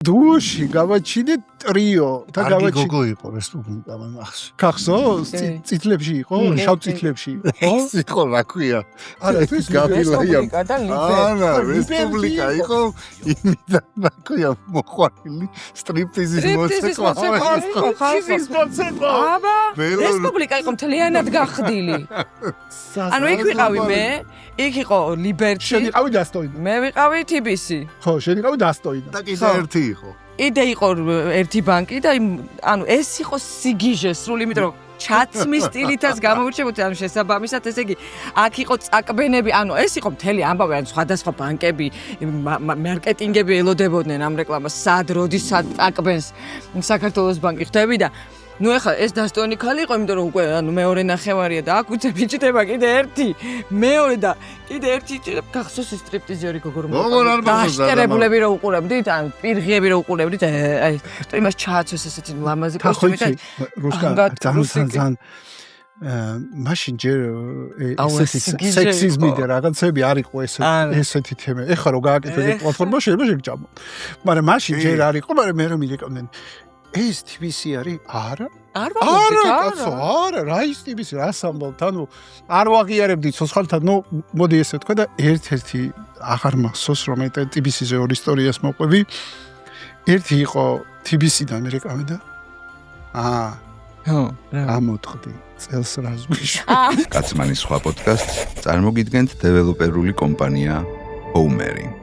დუოში გავაჩინეთ ტრიო და გავაჩინეთ გოგო იყო რესპუბლიკა მახსოვს. გახსოვს? წითლებში იყო? შავ წითლებში იყო? იყო რა ქვია? არა, ეს გაბილაია. არა, რესპუბლიკა იყო. იმიდან რა ქვია მოყვანილი სტრიპტიზის მოცეკვავე. აბა, რესპუბლიკა იყო მთლიანად გახდილი. ანუ იქ ვიყავი მე, იქ იყო ლიბერტი. შენ იყავი დასტოინა. მე ვიყავი TBC. ხო, შენ იყავი დასტოინა. და კიდე ერთი იყო. იდე იყო ერთი ბანკი და ანუ ეს იყო სიგიჟე სრული, იმიტომ რომ ჩაცმის სტილითაც გამოირჩებოდა, ანუ შესაბამისად ესე იგი აქ იყო წაკბენები, ანუ ეს იყო მთელი ამბავი, ანუ სხვადასხვა ბანკები, მარკეტინგები ელოდებოდნენ ამ რეკლამას, სად როდის წაკბენს საქართველოს ბანკი ხდები და ნუ ეხლა ეს დასტოინი ხალი იყო, იმიტომ რომ უკვე ანუ მეორე ნახევარია და აქ უცე ბიჭდება კიდე ერთი, მეორე და კიდე ერთი გახსოვს ეს სტრიპტიზიორი გოგო რომ გაშტერებულები რო უყურებდით, ანუ პირღიები რო უყურებდით, აი იმას ჩააცვეს ესეთი ლამაზი კოსტუმი და რუსკან მაშინ ჯერ სექსიზმი და რაღაცები არ იყო ესეთი თემა. ეხლა რო გააკეთეთ პლატფორმა შეიძლება შეგჭამო. მაგრამ მაშინ ჯერ არ იყო, მაგრამ მე რომ ირეკავდნენ ეს TBC არის? არა, კაცო, არა, რა ის TBC, რა სამბობთ, ანუ არ ვაღიარებდით სოცხალთან, ნუ მოდი ესე ვთქვა და ერთ-ერთი აღარ მახსოვს რომ ეს TBC-ზე ორ ისტორიას მოყვები. ერთი იყო TBC-დან მერეკავე და ამოთყდი წელს რაზმიში. კაცმანის სხვა პოდკასტს წარმოგიდგენთ დეველოპერული კომპანია Home.